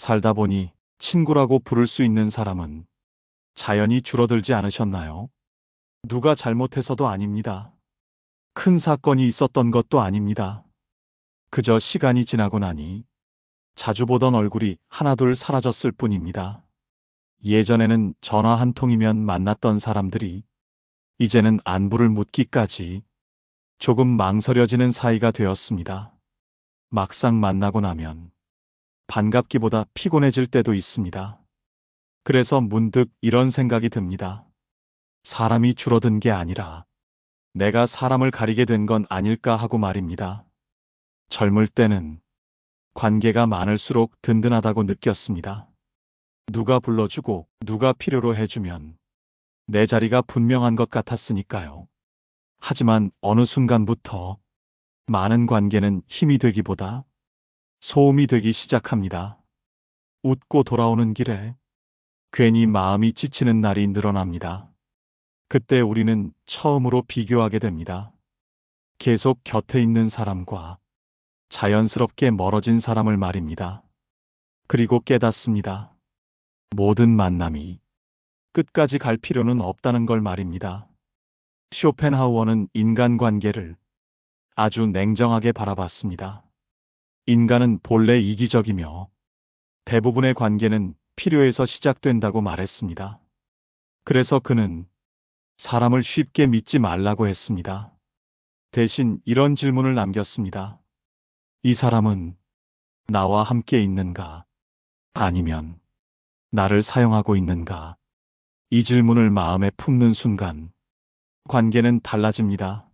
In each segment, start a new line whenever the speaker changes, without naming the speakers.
살다 보니 친구라고 부를 수 있는 사람은 자연히 줄어들지 않으셨나요? 누가 잘못해서도 아닙니다. 큰 사건이 있었던 것도 아닙니다. 그저 시간이 지나고 나니 자주 보던 얼굴이 하나둘 사라졌을 뿐입니다. 예전에는 전화 한 통이면 만났던 사람들이 이제는 안부를 묻기까지 조금 망설여지는 사이가 되었습니다. 막상 만나고 나면 반갑기보다 피곤해질 때도 있습니다. 그래서 문득 이런 생각이 듭니다. 사람이 줄어든 게 아니라 내가 사람을 가리게 된 건 아닐까 하고 말입니다. 젊을 때는 관계가 많을수록 든든하다고 느꼈습니다. 누가 불러주고 누가 필요로 해주면 내 자리가 분명한 것 같았으니까요. 하지만 어느 순간부터 많은 관계는 힘이 되기보다 소음이 되기 시작합니다. 웃고 돌아오는 길에 괜히 마음이 지치는 날이 늘어납니다. 그때 우리는 처음으로 비교하게 됩니다. 계속 곁에 있는 사람과 자연스럽게 멀어진 사람을 말입니다. 그리고 깨닫습니다. 모든 만남이 끝까지 갈 필요는 없다는 걸 말입니다. 쇼펜하우어는 인간관계를 아주 냉정하게 바라봤습니다. 인간은 본래 이기적이며 대부분의 관계는 필요해서 시작된다고 말했습니다. 그래서 그는 사람을 쉽게 믿지 말라고 했습니다. 대신 이런 질문을 남겼습니다. 이 사람은 나와 함께 있는가? 아니면 나를 사용하고 있는가? 이 질문을 마음에 품는 순간 관계는 달라집니다.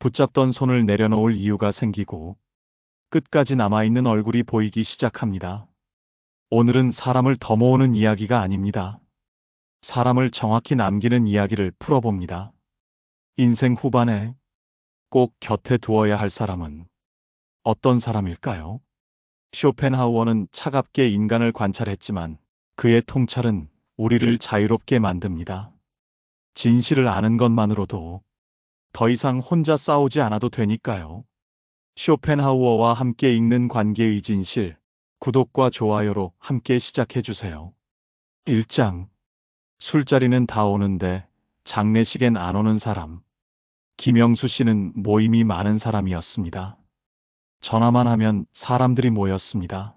붙잡던 손을 내려놓을 이유가 생기고 끝까지 남아있는 얼굴이 보이기 시작합니다. 오늘은 사람을 더 모으는 이야기가 아닙니다. 사람을 정확히 남기는 이야기를 풀어봅니다. 인생 후반에 꼭 곁에 두어야 할 사람은 어떤 사람일까요? 쇼펜하우어는 차갑게 인간을 관찰했지만 그의 통찰은 우리를 자유롭게 만듭니다. 진실을 아는 것만으로도 더 이상 혼자 싸우지 않아도 되니까요. 쇼펜하우어와 함께 읽는 관계의 진실, 구독과 좋아요로 함께 시작해주세요. 1장. 술자리는 다 오는데 장례식엔 안 오는 사람. 김영수 씨는 모임이 많은 사람이었습니다. 전화만 하면 사람들이 모였습니다.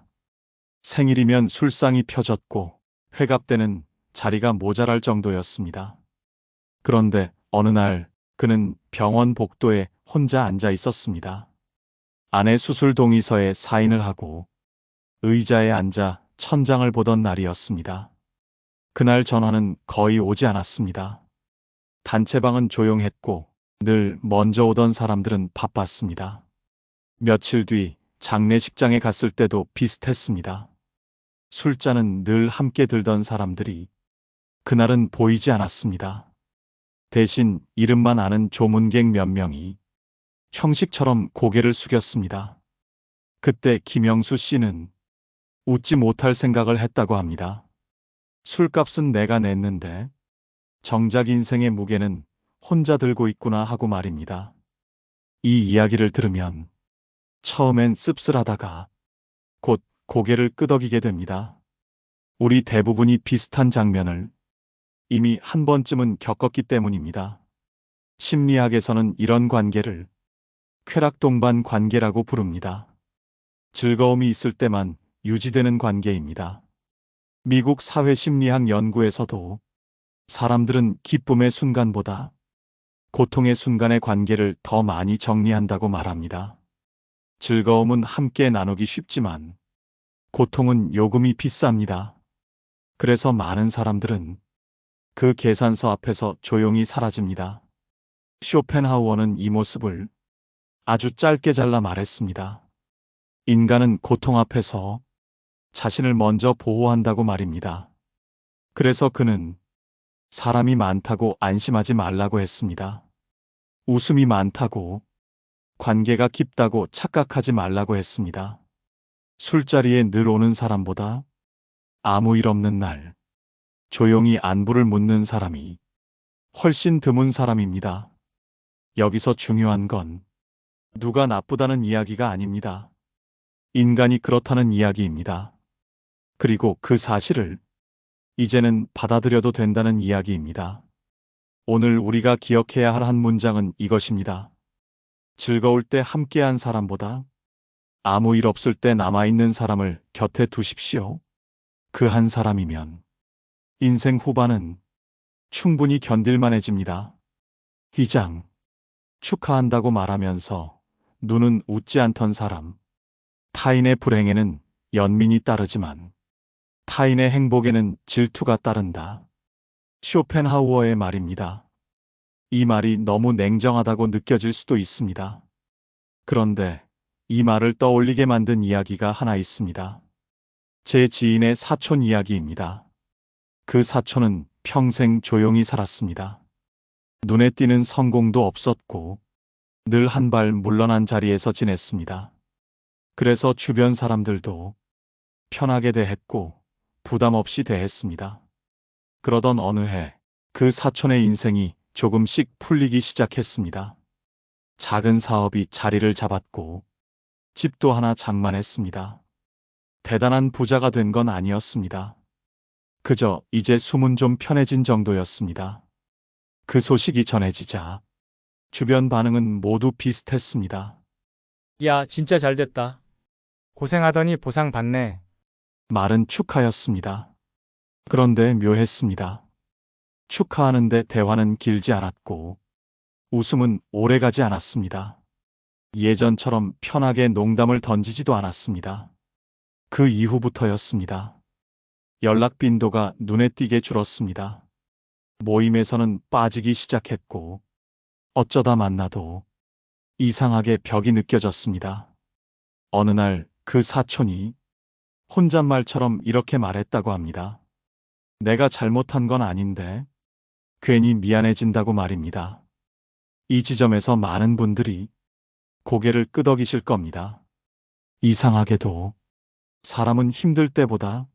생일이면 술상이 펴졌고 회갑 때는 자리가 모자랄 정도였습니다. 그런데 어느 날 그는 병원 복도에 혼자 앉아 있었습니다. 아내 수술 동의서에 사인을 하고 의자에 앉아 천장을 보던 날이었습니다. 그날 전화는 거의 오지 않았습니다. 단체방은 조용했고 늘 먼저 오던 사람들은 바빴습니다. 며칠 뒤 장례식장에 갔을 때도 비슷했습니다. 술잔은 늘 함께 들던 사람들이 그날은 보이지 않았습니다. 대신 이름만 아는 조문객 몇 명이 형식처럼 고개를 숙였습니다. 그때 김영수 씨는 웃지 못할 생각을 했다고 합니다. 술값은 내가 냈는데 정작 인생의 무게는 혼자 들고 있구나 하고 말입니다. 이 이야기를 들으면 처음엔 씁쓸하다가 곧 고개를 끄덕이게 됩니다. 우리 대부분이 비슷한 장면을 이미 한 번쯤은 겪었기 때문입니다. 심리학에서는 이런 관계를 쾌락동반 관계라고 부릅니다. 즐거움이 있을 때만 유지되는 관계입니다. 미국 사회심리학 연구에서도 사람들은 기쁨의 순간보다 고통의 순간의 관계를 더 많이 정리한다고 말합니다. 즐거움은 함께 나누기 쉽지만 고통은 요금이 비쌉니다. 그래서 많은 사람들은 그 계산서 앞에서 조용히 사라집니다. 쇼펜하우어는 이 모습을 아주 짧게 잘라 말했습니다. 인간은 고통 앞에서 자신을 먼저 보호한다고 말입니다. 그래서 그는 사람이 많다고 안심하지 말라고 했습니다. 웃음이 많다고, 관계가 깊다고 착각하지 말라고 했습니다. 술자리에 늘 오는 사람보다 아무 일 없는 날 조용히 안부를 묻는 사람이 훨씬 드문 사람입니다. 여기서 중요한 건 누가 나쁘다는 이야기가 아닙니다. 인간이 그렇다는 이야기입니다. 그리고 그 사실을 이제는 받아들여도 된다는 이야기입니다. 오늘 우리가 기억해야 할 한 문장은 이것입니다. 즐거울 때 함께한 사람보다 아무 일 없을 때 남아있는 사람을 곁에 두십시오. 그 한 사람이면 인생 후반은 충분히 견딜만해집니다. 2장. 축하한다고 말하면서 눈은 웃지 않던 사람. 타인의 불행에는 연민이 따르지만 타인의 행복에는 질투가 따른다. 쇼펜하우어의 말입니다. 이 말이 너무 냉정하다고 느껴질 수도 있습니다. 그런데 이 말을 떠올리게 만든 이야기가 하나 있습니다. 제 지인의 사촌 이야기입니다. 그 사촌은 평생 조용히 살았습니다. 눈에 띄는 성공도 없었고 늘 한 발 물러난 자리에서 지냈습니다. 그래서 주변 사람들도 편하게 대했고 부담 없이 대했습니다. 그러던 어느 해 그 사촌의 인생이 조금씩 풀리기 시작했습니다. 작은 사업이 자리를 잡았고 집도 하나 장만했습니다. 대단한 부자가 된 건 아니었습니다. 그저 이제 숨은 좀 편해진 정도였습니다. 그 소식이 전해지자 주변 반응은 모두 비슷했습니다.
야, 진짜 잘 됐다. 고생하더니 보상 받네.
말은 축하였습니다. 그런데 묘했습니다. 축하하는데 대화는 길지 않았고 웃음은 오래가지 않았습니다. 예전처럼 편하게 농담을 던지지도 않았습니다. 그 이후부터였습니다. 연락 빈도가 눈에 띄게 줄었습니다. 모임에서는 빠지기 시작했고 어쩌다 만나도 이상하게 벽이 느껴졌습니다. 어느 날 그 사촌이 혼잣말처럼 이렇게 말했다고 합니다. 내가 잘못한 건 아닌데 괜히 미안해진다고 말입니다. 이 지점에서 많은 분들이 고개를 끄덕이실 겁니다. 이상하게도 사람은 힘들 때보다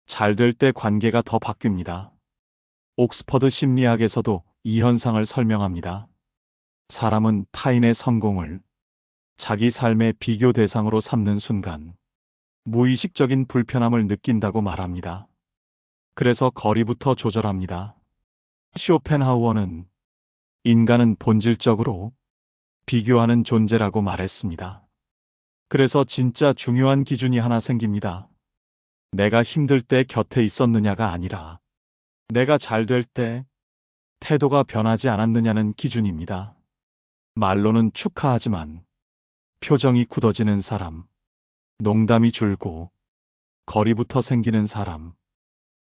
잘 될 때 관계가 더 바뀝니다. 옥스퍼드 심리학에서도 이 현상을 설명합니다. 사람은 타인의 성공을 자기 삶의 비교 대상으로 삼는 순간 무의식적인 불편함을 느낀다고 말합니다. 그래서 거리부터 조절합니다. 쇼펜하우어는 인간은 본질적으로 비교하는 존재라고 말했습니다. 그래서 진짜 중요한 기준이 하나 생깁니다. 내가 힘들 때 곁에 있었느냐가 아니라 내가 잘 될 때 태도가 변하지 않았느냐는 기준입니다. 말로는 축하하지만 표정이 굳어지는 사람, 농담이 줄고 거리부터 생기는 사람,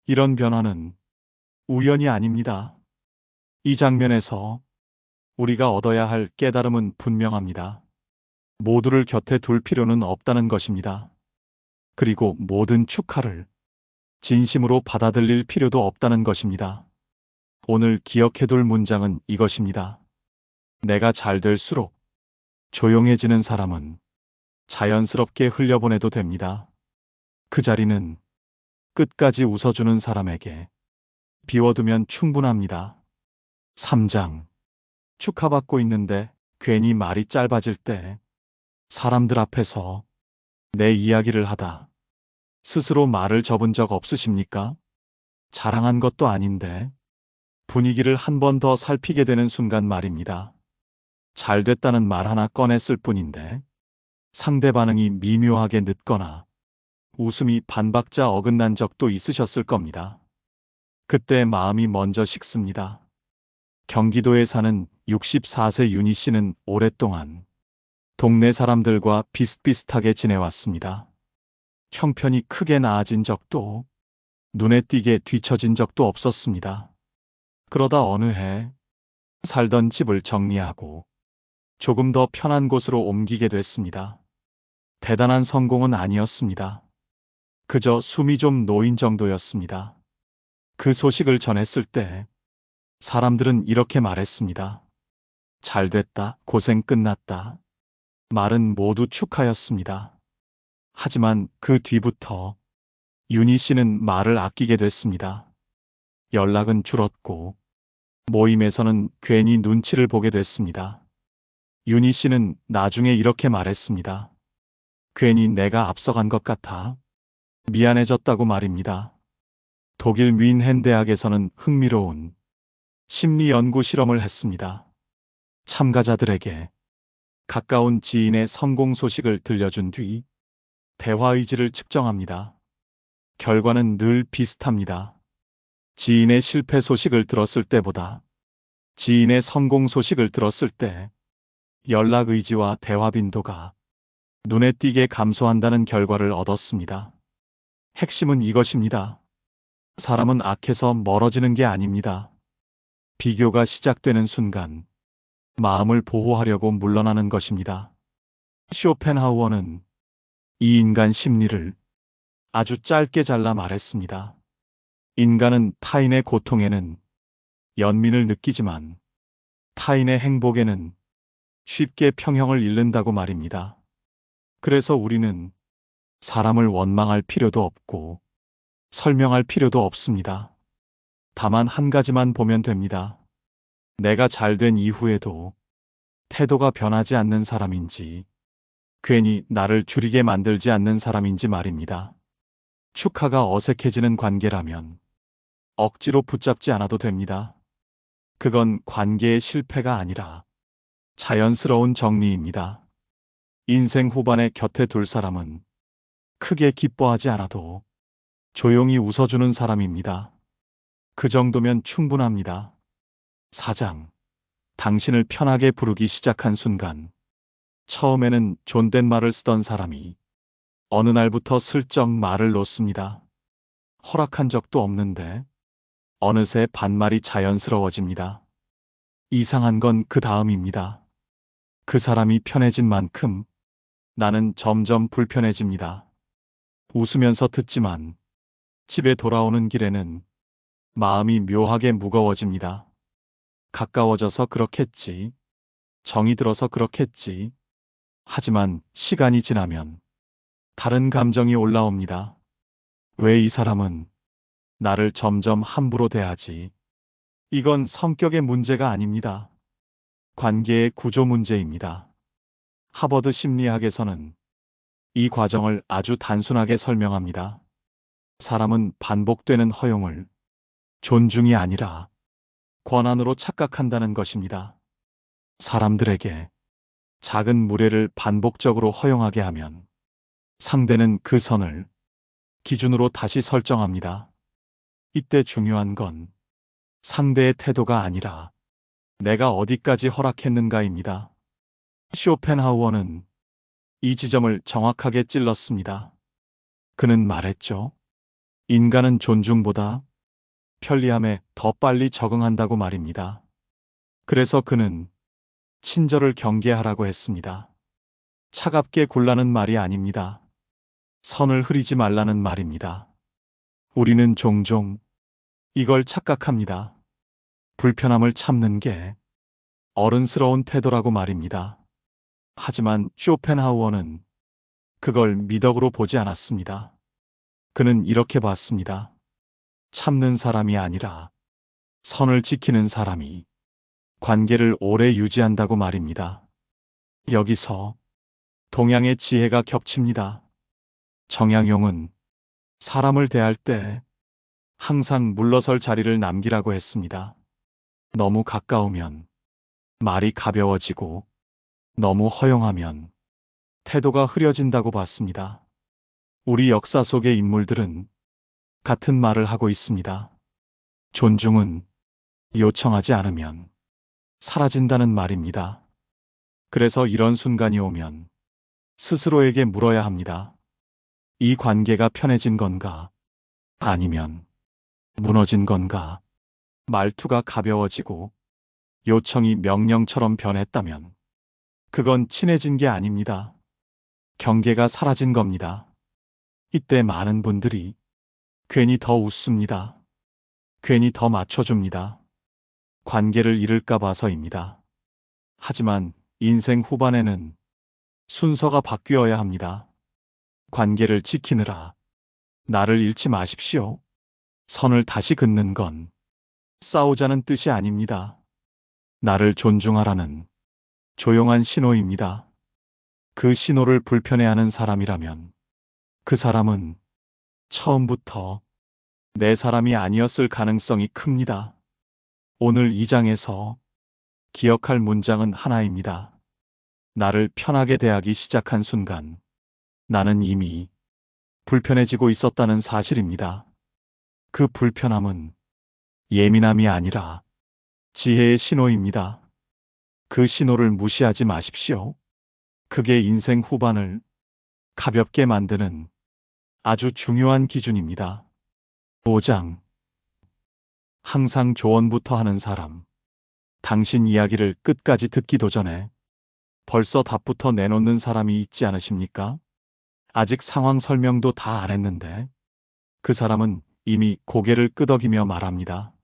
이런 변화는 우연이 아닙니다. 이 장면에서 우리가 얻어야 할 깨달음은 분명합니다. 모두를 곁에 둘 필요는 없다는 것입니다. 그리고 모든 축하를 진심으로 받아들일 필요도 없다는 것입니다. 오늘 기억해둘 문장은 이것입니다. 내가 잘 될수록 조용해지는 사람은 자연스럽게 흘려보내도 됩니다. 그 자리는 끝까지 웃어주는 사람에게 비워두면 충분합니다. 3장. 축하받고 있는데 괜히 말이 짧아질 때 사람들 앞에서 내 이야기를 하다 스스로 말을 접은 적 없으십니까? 자랑한 것도 아닌데 분위기를 한 번 더 살피게 되는 순간 말입니다. 잘 됐다는 말 하나 꺼냈을 뿐인데 상대 반응이 미묘하게 늦거나 웃음이 반박자 어긋난 적도 있으셨을 겁니다. 그때 마음이 먼저 식습니다. 경기도에 사는 64세 윤희 씨는 오랫동안 동네 사람들과 비슷비슷하게 지내왔습니다. 형편이 크게 나아진 적도 눈에 띄게 뒤처진 적도 없었습니다. 그러다 어느 해 살던 집을 정리하고 조금 더 편한 곳으로 옮기게 됐습니다. 대단한 성공은 아니었습니다. 그저 숨이 좀 놓인 정도였습니다. 그 소식을 전했을 때 사람들은 이렇게 말했습니다. 잘 됐다, 고생 끝났다. 말은 모두 축하였습니다. 하지만 그 뒤부터 윤희 씨는 말을 아끼게 됐습니다. 연락은 줄었고 모임에서는 괜히 눈치를 보게 됐습니다. 윤희 씨는 나중에 이렇게 말했습니다. 괜히 내가 앞서간 것 같아. 미안해졌다고 말입니다. 독일 뮌헨 대학에서는 흥미로운 심리 연구 실험을 했습니다. 참가자들에게 가까운 지인의 성공 소식을 들려준 뒤 대화 의지를 측정합니다. 결과는 늘 비슷합니다. 지인의 실패 소식을 들었을 때보다 지인의 성공 소식을 들었을 때 연락 의지와 대화 빈도가 눈에 띄게 감소한다는 결과를 얻었습니다. 핵심은 이것입니다. 사람은 악해서 멀어지는 게 아닙니다. 비교가 시작되는 순간 마음을 보호하려고 물러나는 것입니다. 쇼펜하우어는 이 인간 심리를 아주 짧게 잘라 말했습니다. 인간은 타인의 고통에는 연민을 느끼지만 타인의 행복에는 쉽게 평형을 잃는다고 말입니다. 그래서 우리는 사람을 원망할 필요도 없고 설명할 필요도 없습니다. 다만 한 가지만 보면 됩니다. 내가 잘된 이후에도 태도가 변하지 않는 사람인지, 괜히 나를 줄이게 만들지 않는 사람인지 말입니다. 축하가 어색해지는 관계라면 억지로 붙잡지 않아도 됩니다. 그건 관계의 실패가 아니라 자연스러운 정리입니다. 인생 후반에 곁에 둘 사람은 크게 기뻐하지 않아도 조용히 웃어주는 사람입니다. 그 정도면 충분합니다. 사장, 당신을 편하게 부르기 시작한 순간, 처음에는 존댓말을 쓰던 사람이 어느 날부터 슬쩍 말을 놓습니다. 허락한 적도 없는데 어느새 반말이 자연스러워집니다. 이상한 건 그 다음입니다. 그 사람이 편해진 만큼 나는 점점 불편해집니다. 웃으면서 듣지만 집에 돌아오는 길에는 마음이 묘하게 무거워집니다. 가까워져서 그렇겠지. 정이 들어서 그렇겠지. 하지만 시간이 지나면 다른 감정이 올라옵니다. 왜 이 사람은 나를 점점 함부로 대하지? 이건 성격의 문제가 아닙니다. 관계의 구조 문제입니다. 하버드 심리학에서는 이 과정을 아주 단순하게 설명합니다. 사람은 반복되는 허용을 존중이 아니라 권한으로 착각한다는 것입니다. 사람들에게 작은 무례를 반복적으로 허용하게 하면 상대는 그 선을 기준으로 다시 설정합니다. 이때 중요한 건 상대의 태도가 아니라 내가 어디까지 허락했는가입니다. 쇼펜하우어는 이 지점을 정확하게 찔렀습니다. 그는 말했죠. 인간은 존중보다 편리함에 더 빨리 적응한다고 말입니다. 그래서 그는 친절을 경계하라고 했습니다. 차갑게 굴라는 말이 아닙니다. 선을 흐리지 말라는 말입니다. 우리는 종종 이걸 착각합니다. 불편함을 참는 게 어른스러운 태도라고 말입니다. 하지만 쇼펜하우어는 그걸 미덕으로 보지 않았습니다. 그는 이렇게 봤습니다. 참는 사람이 아니라 선을 지키는 사람이 관계를 오래 유지한다고 말입니다. 여기서 동양의 지혜가 겹칩니다. 정약용은 사람을 대할 때 항상 물러설 자리를 남기라고 했습니다. 너무 가까우면 말이 가벼워지고 너무 허용하면 태도가 흐려진다고 봤습니다. 우리 역사 속의 인물들은 같은 말을 하고 있습니다. 존중은 요청하지 않으면 사라진다는 말입니다. 그래서 이런 순간이 오면 스스로에게 물어야 합니다. 이 관계가 편해진 건가? 아니면 무너진 건가? 말투가 가벼워지고 요청이 명령처럼 변했다면 그건 친해진 게 아닙니다. 경계가 사라진 겁니다. 이때 많은 분들이 괜히 더 웃습니다. 괜히 더 맞춰줍니다. 관계를 잃을까 봐서입니다. 하지만 인생 후반에는 순서가 바뀌어야 합니다. 관계를 지키느라 나를 잃지 마십시오. 선을 다시 긋는 건 싸우자는 뜻이 아닙니다. 나를 존중하라는 조용한 신호입니다. 그 신호를 불편해하는 사람이라면 그 사람은 처음부터 내 사람이 아니었을 가능성이 큽니다. 오늘 이 장에서 기억할 문장은 하나입니다. 나를 편하게 대하기 시작한 순간 나는 이미 불편해지고 있었다는 사실입니다. 그 불편함은 예민함이 아니라 지혜의 신호입니다. 그 신호를 무시하지 마십시오. 그게 인생 후반을 가볍게 만드는 아주 중요한 기준입니다. 5장. 항상 조언부터 하는 사람. 당신 이야기를 끝까지 듣기도 전에 벌써 답부터 내놓는 사람이 있지 않으십니까? 아직 상황 설명도 다 안 했는데 그 사람은 이미 고개를 끄덕이며 말합니다.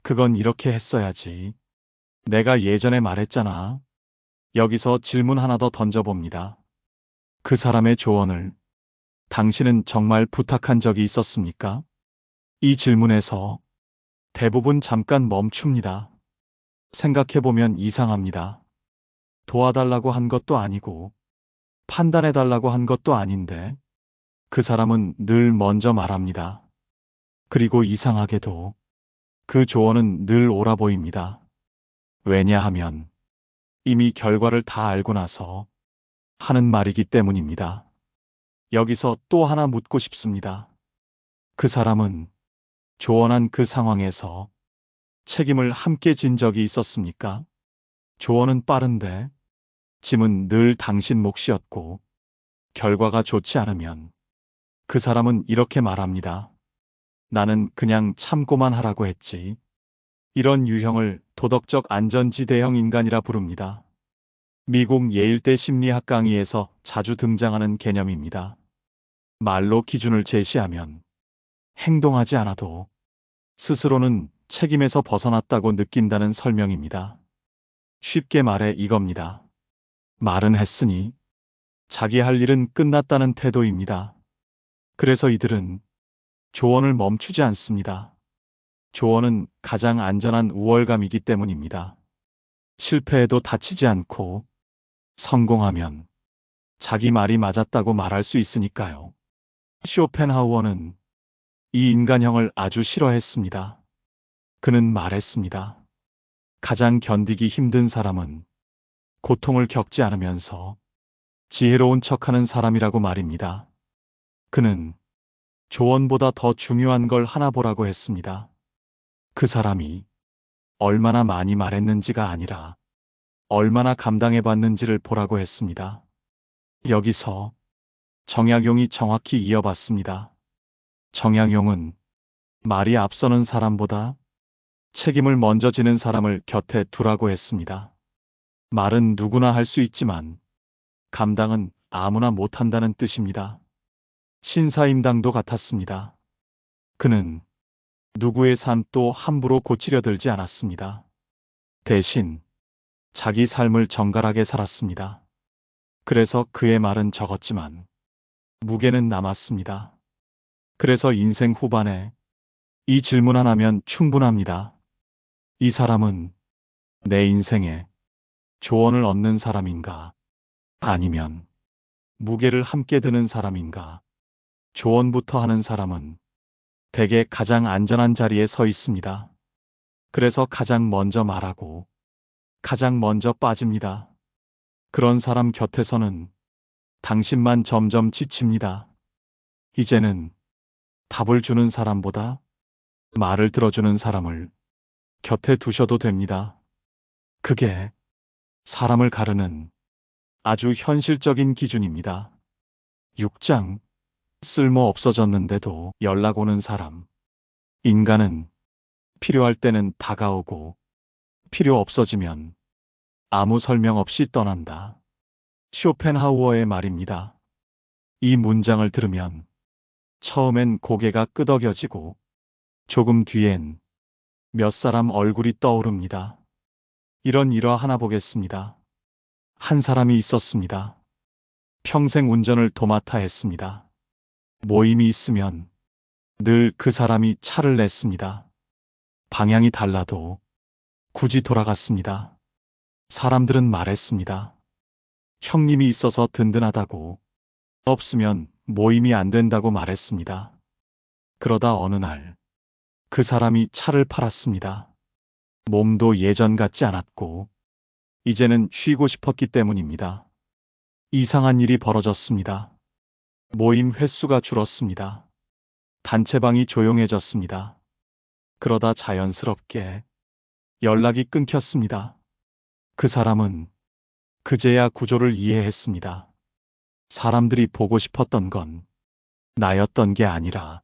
그건 이렇게 했어야지. 내가 예전에 말했잖아. 여기서 질문 하나 더 던져봅니다. 그 사람의 조언을 당신은 정말 부탁한 적이 있었습니까? 이 질문에서 대부분 잠깐 멈춥니다. 생각해보면 이상합니다. 도와달라고 한 것도 아니고 판단해달라고 한 것도 아닌데 그 사람은 늘 먼저 말합니다. 그리고 이상하게도 그 조언은 늘 옳아 보입니다. 왜냐하면 이미 결과를 다 알고 나서 하는 말이기 때문입니다. 여기서 또 하나 묻고 싶습니다. 그 사람은 조언한 그 상황에서 책임을 함께 진 적이 있었습니까? 조언은 빠른데 짐은 늘 당신 몫이었고 결과가 좋지 않으면 그 사람은 이렇게 말합니다. 나는 그냥 참고만 하라고 했지. 이런 유형을 도덕적 안전지대형 인간이라 부릅니다. 미국 예일대 심리학 강의에서 자주 등장하는 개념입니다. 말로 기준을 제시하면 행동하지 않아도 스스로는 책임에서 벗어났다고 느낀다는 설명입니다. 쉽게 말해 이겁니다. 말은 했으니 자기 할 일은 끝났다는 태도입니다. 그래서 이들은 조언을 멈추지 않습니다. 조언은 가장 안전한 우월감이기 때문입니다. 실패해도 다치지 않고 성공하면 자기 말이 맞았다고 말할 수 있으니까요. 쇼펜하우어는 이 인간형을 아주 싫어했습니다. 그는 말했습니다. 가장 견디기 힘든 사람은 고통을 겪지 않으면서 지혜로운 척하는 사람이라고 말입니다. 그는 조언보다 더 중요한 걸 하나 보라고 했습니다. 그 사람이 얼마나 많이 말했는지가 아니라 얼마나 감당해봤는지를 보라고 했습니다. 여기서 정약용이 정확히 이어봤습니다. 정약용은 말이 앞서는 사람보다 책임을 먼저 지는 사람을 곁에 두라고 했습니다. 말은 누구나 할 수 있지만 감당은 아무나 못한다는 뜻입니다. 신사임당도 같았습니다. 그는 누구의 삶도 함부로 고치려 들지 않았습니다. 대신 자기 삶을 정갈하게 살았습니다. 그래서 그의 말은 적었지만 무게는 남았습니다. 그래서 인생 후반에 이 질문 하나면 충분합니다. 이 사람은 내 인생에 조언을 얻는 사람인가? 아니면 무게를 함께 드는 사람인가? 조언부터 하는 사람은 대개 가장 안전한 자리에 서 있습니다. 그래서 가장 먼저 말하고 가장 먼저 빠집니다. 그런 사람 곁에서는 당신만 점점 지칩니다. 이제는 답을 주는 사람보다 말을 들어주는 사람을 곁에 두셔도 됩니다. 그게 사람을 가르는 아주 현실적인 기준입니다. 6장. 쓸모 없어졌는데도 연락 오는 사람. 인간은 필요할 때는 다가오고 필요 없어지면 아무 설명 없이 떠난다. 쇼펜하우어의 말입니다. 이 문장을 들으면 처음엔 고개가 끄덕여지고 조금 뒤엔 몇 사람 얼굴이 떠오릅니다. 이런 일화 하나 보겠습니다. 한 사람이 있었습니다. 평생 운전을 도맡아 했습니다. 모임이 있으면 늘 그 사람이 차를 냈습니다. 방향이 달라도 굳이 돌아갔습니다. 사람들은 말했습니다. 형님이 있어서 든든하다고, 없으면 모임이 안 된다고 말했습니다. 그러다 어느 날 그 사람이 차를 팔았습니다. 몸도 예전 같지 않았고 이제는 쉬고 싶었기 때문입니다. 이상한 일이 벌어졌습니다. 모임 횟수가 줄었습니다. 단체방이 조용해졌습니다. 그러다 자연스럽게 연락이 끊겼습니다. 그 사람은 그제야 구조를 이해했습니다. 사람들이 보고 싶었던 건 나였던 게 아니라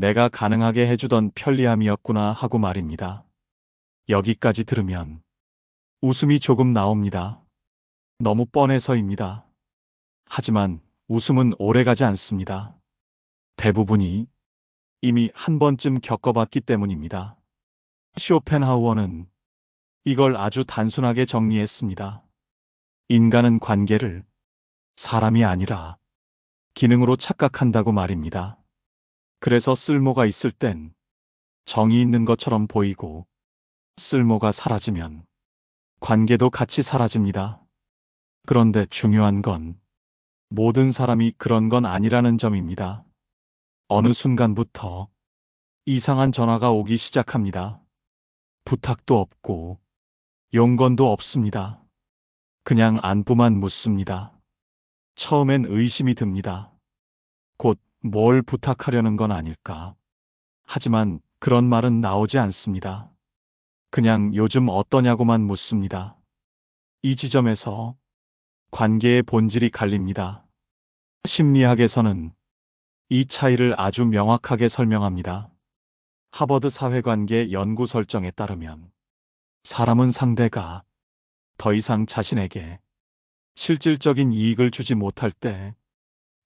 내가 가능하게 해주던 편리함이었구나 하고 말입니다. 여기까지 들으면 웃음이 조금 나옵니다. 너무 뻔해서입니다. 하지만 웃음은 오래가지 않습니다. 대부분이 이미 한 번쯤 겪어봤기 때문입니다. 쇼펜하우어는 이걸 아주 단순하게 정리했습니다. 인간은 관계를 사람이 아니라 기능으로 착각한다고 말입니다. 그래서 쓸모가 있을 땐 정이 있는 것처럼 보이고 쓸모가 사라지면 관계도 같이 사라집니다. 그런데 중요한 건 모든 사람이 그런 건 아니라는 점입니다. 어느 순간부터 이상한 전화가 오기 시작합니다. 부탁도 없고 용건도 없습니다. 그냥 안부만 묻습니다. 처음엔 의심이 듭니다. 곧 뭘 부탁하려는 건 아닐까. 하지만 그런 말은 나오지 않습니다. 그냥 요즘 어떠냐고만 묻습니다. 이 지점에서 관계의 본질이 갈립니다. 심리학에서는 이 차이를 아주 명확하게 설명합니다. 하버드 사회관계 연구 설정에 따르면 사람은 상대가 더 이상 자신에게 실질적인 이익을 주지 못할 때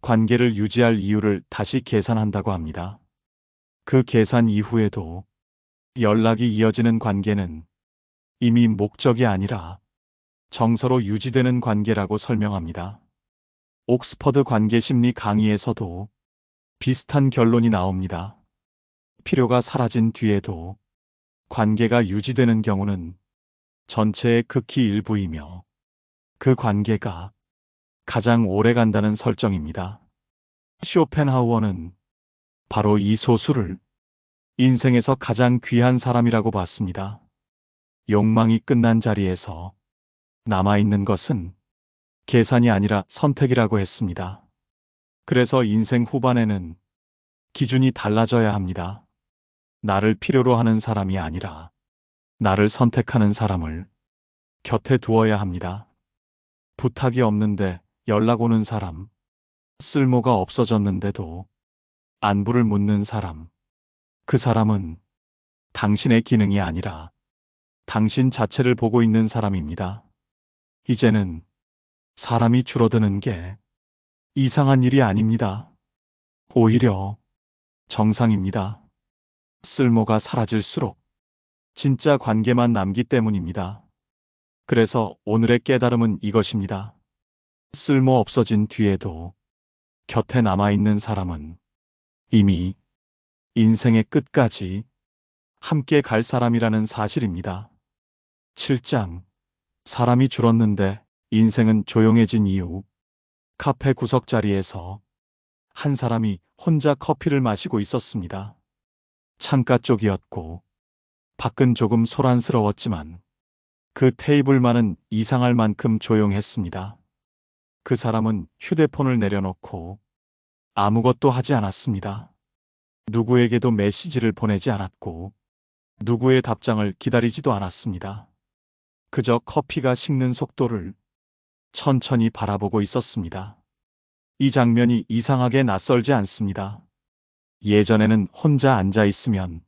관계를 유지할 이유를 다시 계산한다고 합니다. 그 계산 이후에도 연락이 이어지는 관계는 이미 목적이 아니라 정서로 유지되는 관계라고 설명합니다. 옥스퍼드 관계심리 강의에서도 비슷한 결론이 나옵니다. 필요가 사라진 뒤에도 관계가 유지되는 경우는 전체의 극히 일부이며 그 관계가 가장 오래 간다는 설정입니다. 쇼펜하우어는 바로 이 소수를 인생에서 가장 귀한 사람이라고 봤습니다. 욕망이 끝난 자리에서 남아있는 것은 계산이 아니라 선택이라고 했습니다. 그래서 인생 후반에는 기준이 달라져야 합니다. 나를 필요로 하는 사람이 아니라 나를 선택하는 사람을 곁에 두어야 합니다. 부탁이 없는데 연락 오는 사람, 쓸모가 없어졌는데도 안부를 묻는 사람, 그 사람은 당신의 기능이 아니라 당신 자체를 보고 있는 사람입니다. 이제는 사람이 줄어드는 게 이상한 일이 아닙니다. 오히려 정상입니다. 쓸모가 사라질수록 진짜 관계만 남기 때문입니다. 그래서 오늘의 깨달음은 이것입니다. 쓸모 없어진 뒤에도 곁에 남아있는 사람은 이미 인생의 끝까지 함께 갈 사람이라는 사실입니다. 7장 사람이 줄었는데 인생은 조용해진 이유. 카페 구석자리에서 한 사람이 혼자 커피를 마시고 있었습니다. 창가 쪽이었고 밖은 조금 소란스러웠지만 그 테이블만은 이상할 만큼 조용했습니다. 그 사람은 휴대폰을 내려놓고 아무것도 하지 않았습니다. 누구에게도 메시지를 보내지 않았고 누구의 답장을 기다리지도 않았습니다. 그저 커피가 식는 속도를 천천히 바라보고 있었습니다. 이 장면이 이상하게 낯설지 않습니다. 예전에는 혼자 앉아 있으면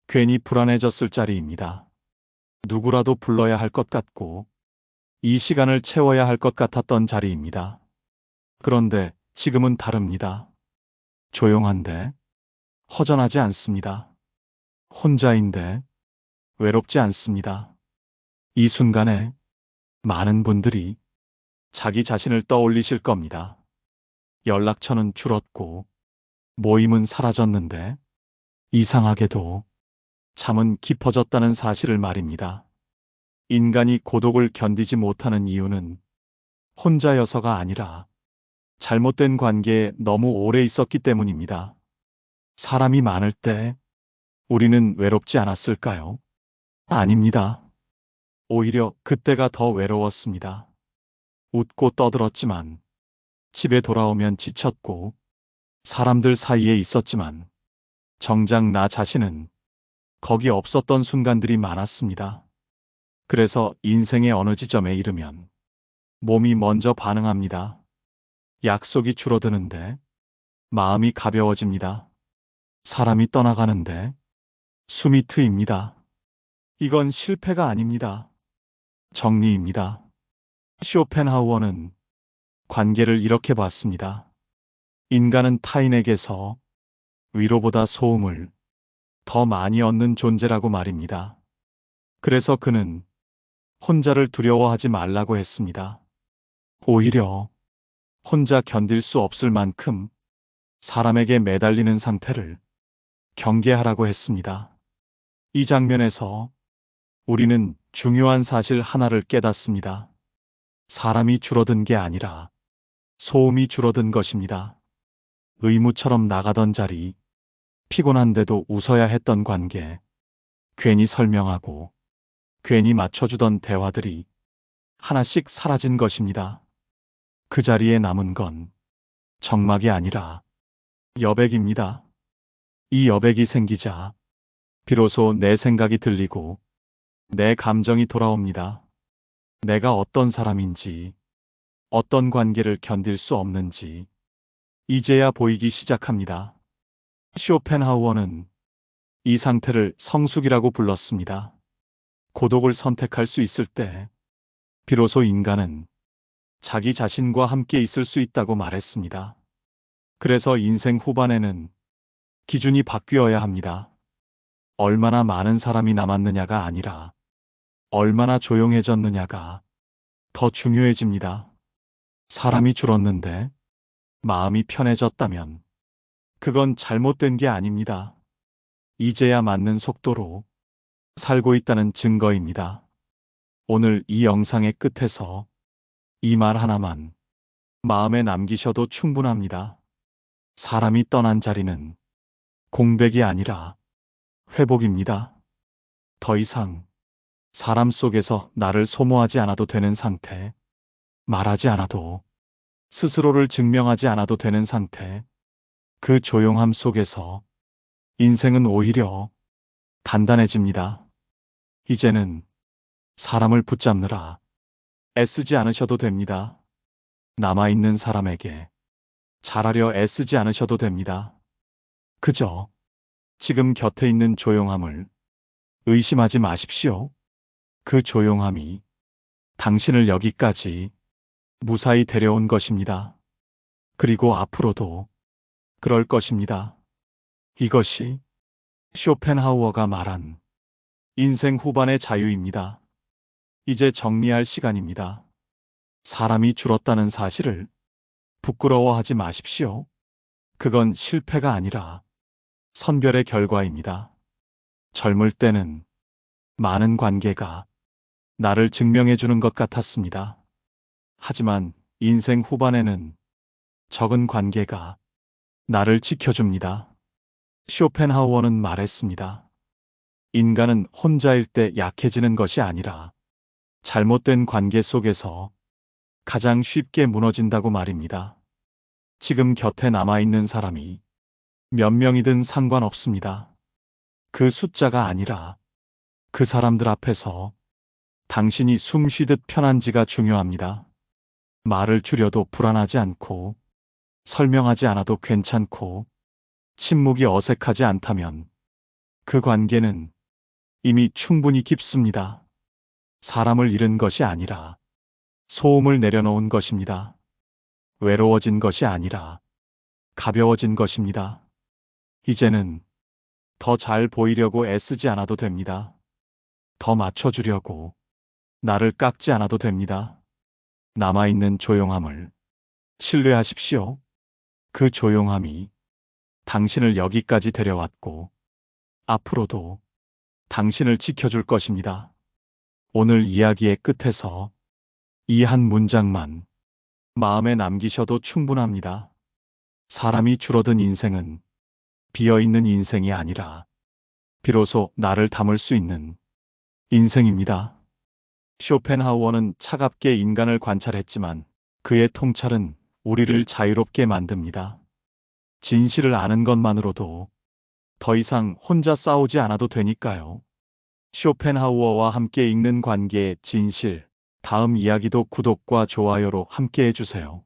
괜히 불안해졌을 자리입니다. 누구라도 불러야 할 것 같고 이 시간을 채워야 할 것 같았던 자리입니다. 그런데 지금은 다릅니다. 조용한데 허전하지 않습니다. 혼자인데 외롭지 않습니다. 이 순간에 많은 분들이 자기 자신을 떠올리실 겁니다. 연락처는 줄었고 모임은 사라졌는데 이상하게도 잠은 깊어졌다는 사실을 말입니다. 인간이 고독을 견디지 못하는 이유는 혼자여서가 아니라 잘못된 관계에 너무 오래 있었기 때문입니다. 사람이 많을 때 우리는 외롭지 않았을까요? 아닙니다. 오히려 그때가 더 외로웠습니다. 웃고 떠들었지만 집에 돌아오면 지쳤고 사람들 사이에 있었지만 정작 나 자신은 거기 없었던 순간들이 많았습니다. 그래서 인생의 어느 지점에 이르면 몸이 먼저 반응합니다. 약속이 줄어드는데 마음이 가벼워집니다. 사람이 떠나가는데 숨이 트입니다. 이건 실패가 아닙니다. 정리입니다. 쇼펜하우어는 관계를 이렇게 봤습니다. 인간은 타인에게서 위로보다 소음을 더 많이 얻는 존재라고 말입니다. 그래서 그는 혼자를 두려워하지 말라고 했습니다. 오히려 혼자 견딜 수 없을 만큼 사람에게 매달리는 상태를 경계하라고 했습니다. 이 장면에서 우리는 중요한 사실 하나를 깨닫습니다. 사람이 줄어든 게 아니라 소음이 줄어든 것입니다. 의무처럼 나가던 자리, 피곤한데도 웃어야 했던 관계, 괜히 설명하고 괜히 맞춰주던 대화들이 하나씩 사라진 것입니다. 그 자리에 남은 건 정막이 아니라 여백입니다. 이 여백이 생기자 비로소 내 생각이 들리고 내 감정이 돌아옵니다. 내가 어떤 사람인지, 어떤 관계를 견딜 수 없는지 이제야 보이기 시작합니다. 쇼펜하우어는 이 상태를 성숙이라고 불렀습니다. 고독을 선택할 수 있을 때 비로소 인간은 자기 자신과 함께 있을 수 있다고 말했습니다. 그래서 인생 후반에는 기준이 바뀌어야 합니다. 얼마나 많은 사람이 남았느냐가 아니라 얼마나 조용해졌느냐가 더 중요해집니다. 사람이 줄었는데 마음이 편해졌다면 그건 잘못된 게 아닙니다. 이제야 맞는 속도로 살고 있다는 증거입니다. 오늘 이 영상의 끝에서 이 말 하나만 마음에 남기셔도 충분합니다. 사람이 떠난 자리는 공백이 아니라 회복입니다. 더 이상 사람 속에서 나를 소모하지 않아도 되는 상태, 말하지 않아도, 스스로를 증명하지 않아도 되는 상태, 그 조용함 속에서 인생은 오히려 단단해집니다. 이제는 사람을 붙잡느라 애쓰지 않으셔도 됩니다. 남아있는 사람에게 잘하려 애쓰지 않으셔도 됩니다. 그저 지금 곁에 있는 조용함을 의심하지 마십시오. 그 조용함이 당신을 여기까지 무사히 데려온 것입니다. 그리고 앞으로도 그럴 것입니다. 이것이 쇼펜하우어가 말한 인생 후반의 자유입니다. 이제 정리할 시간입니다. 사람이 줄었다는 사실을 부끄러워하지 마십시오. 그건 실패가 아니라 선별의 결과입니다. 젊을 때는 많은 관계가 나를 증명해주는 것 같았습니다. 하지만 인생 후반에는 적은 관계가 나를 지켜줍니다. 쇼펜하우어는 말했습니다. 인간은 혼자일 때 약해지는 것이 아니라 잘못된 관계 속에서 가장 쉽게 무너진다고 말입니다. 지금 곁에 남아있는 사람이 몇 명이든 상관없습니다. 그 숫자가 아니라 그 사람들 앞에서 당신이 숨 쉬듯 편한지가 중요합니다. 말을 줄여도 불안하지 않고 설명하지 않아도 괜찮고 침묵이 어색하지 않다면 그 관계는 이미 충분히 깊습니다. 사람을 잃은 것이 아니라 소음을 내려놓은 것입니다. 외로워진 것이 아니라 가벼워진 것입니다. 이제는 더 잘 보이려고 애쓰지 않아도 됩니다. 더 맞춰주려고 나를 깎지 않아도 됩니다. 남아있는 조용함을 신뢰하십시오. 그 조용함이 당신을 여기까지 데려왔고 앞으로도 당신을 지켜줄 것입니다. 오늘 이야기의 끝에서 이 한 문장만 마음에 남기셔도 충분합니다. 사람이 줄어든 인생은 비어있는 인생이 아니라 비로소 나를 담을 수 있는 인생입니다. 쇼펜하우어는 차갑게 인간을 관찰했지만 그의 통찰은 우리를 자유롭게 만듭니다. 진실을 아는 것만으로도 더 이상 혼자 싸우지 않아도 되니까요. 쇼펜하우어와 함께 읽는 관계의 진실. 다음 이야기도 구독과 좋아요로 함께 해주세요.